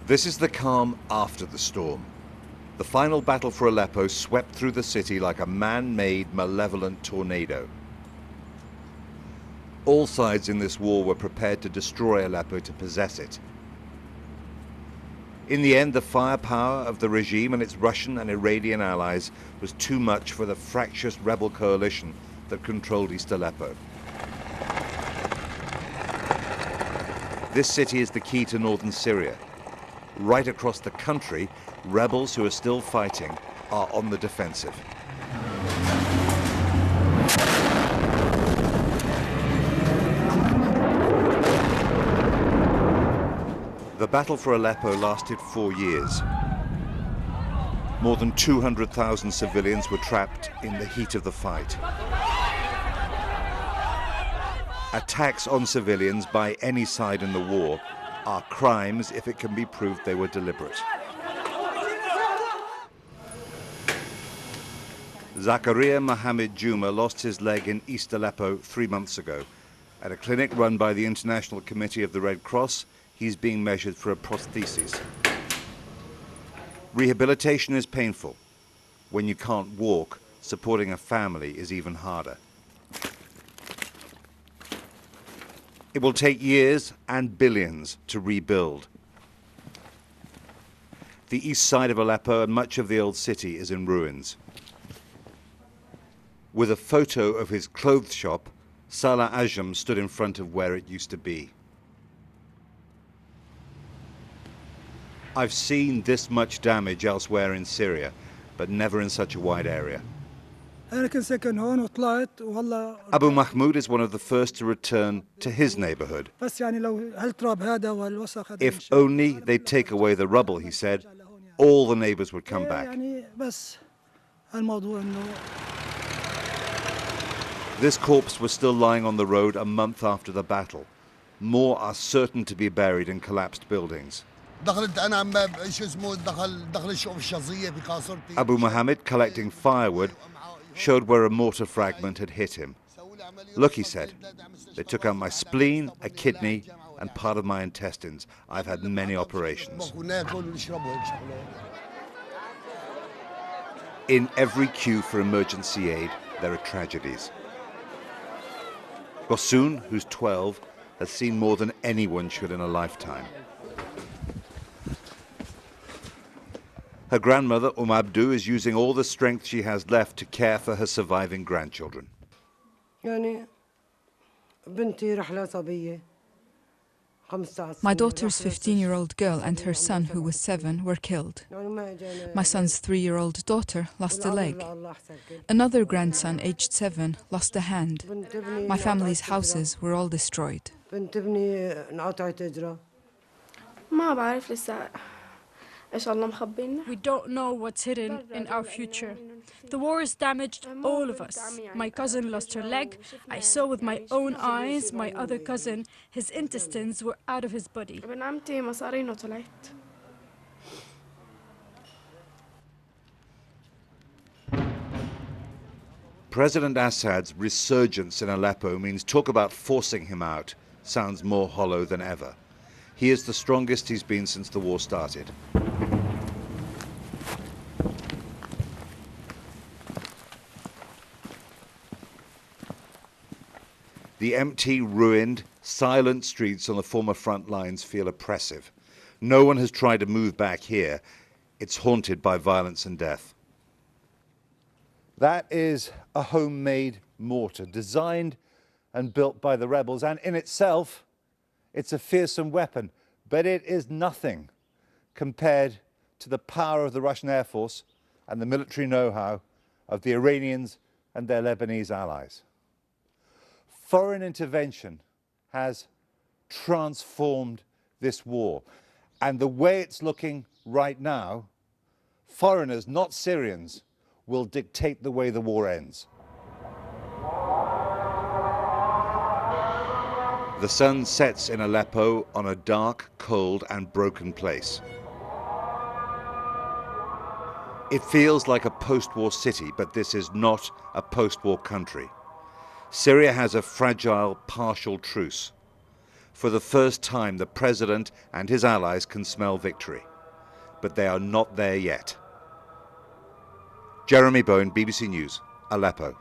This is the calm after the storm. The final battle for Aleppo swept through the city like a man-made, malevolent tornado. All sides in this war were prepared to destroy Aleppo to possess it. In the end, the firepower of the regime and its Russian and Iranian allies was too much for the fractious rebel coalition that controlled East Aleppo. This city is the key to northern Syria. Right across the country, rebels who are still fighting are on the defensive. The battle for Aleppo lasted 4 years. More than 200,000 civilians were trapped in the heat of the fight. Attacks on civilians by any side in the war are crimes if it can be proved they were deliberate. Zakaria Mohammed Juma lost his leg in East Aleppo 3 months ago. At a clinic run by the International Committee of the Red Cross, he's being measured for a prosthesis. Rehabilitation is painful. When you can't walk, supporting a family is even harder. It will take years and billions to rebuild. The east side of Aleppo and much of the old city is in ruins. With a photo of his clothes shop, Salah Ajam stood in front of where it used to be. I've seen this much damage elsewhere in Syria, but never in such a wide area. Abu Mahmoud is one of the first to return to his neighborhood. If only they'd take away the rubble, he said, all the neighbors would come back. This corpse was still lying on the road a month after the battle. More are certain to be buried in collapsed buildings. Abu Muhammad, collecting firewood, showed where a mortar fragment had hit him. Look, he said, they took out my spleen, a kidney, and part of my intestines. I've had many operations. In every queue for emergency aid, there are tragedies. Gossoon, who's 12, has seen more than anyone should in a lifetime. Her grandmother, Abdu, is using all the strength she has left to care for her surviving grandchildren. My daughter's 15-year-old girl and her son, who was 7, were killed. My son's 3-year-old daughter lost a leg. Another grandson, aged 7, lost a hand. My family's houses were all destroyed. We don't know what's hidden in our future. The war has damaged all of us. My cousin lost her leg. I saw with my own eyes my other cousin. His intestines were out of his body. President Assad's resurgence in Aleppo means talk about forcing him out sounds more hollow than ever. He is the strongest he's been since the war started. The empty, ruined, silent streets on the former front lines feel oppressive. No one has tried to move back here. It's haunted by violence and death. That is a homemade mortar, designed and built by the rebels, and in itself, it's a fearsome weapon, but it is nothing compared to the power of the Russian Air Force and the military know-how of the Iranians and their Lebanese allies. Foreign intervention has transformed this war, and the way it's looking right now, foreigners, not Syrians, will dictate the way the war ends. The sun sets in Aleppo on a dark, cold, and broken place. It feels like a post-war city, but this is not a post-war country. Syria has a fragile, partial truce. For the first time, the president and his allies can smell victory. But they are not there yet. Jeremy Bowen, BBC News, Aleppo.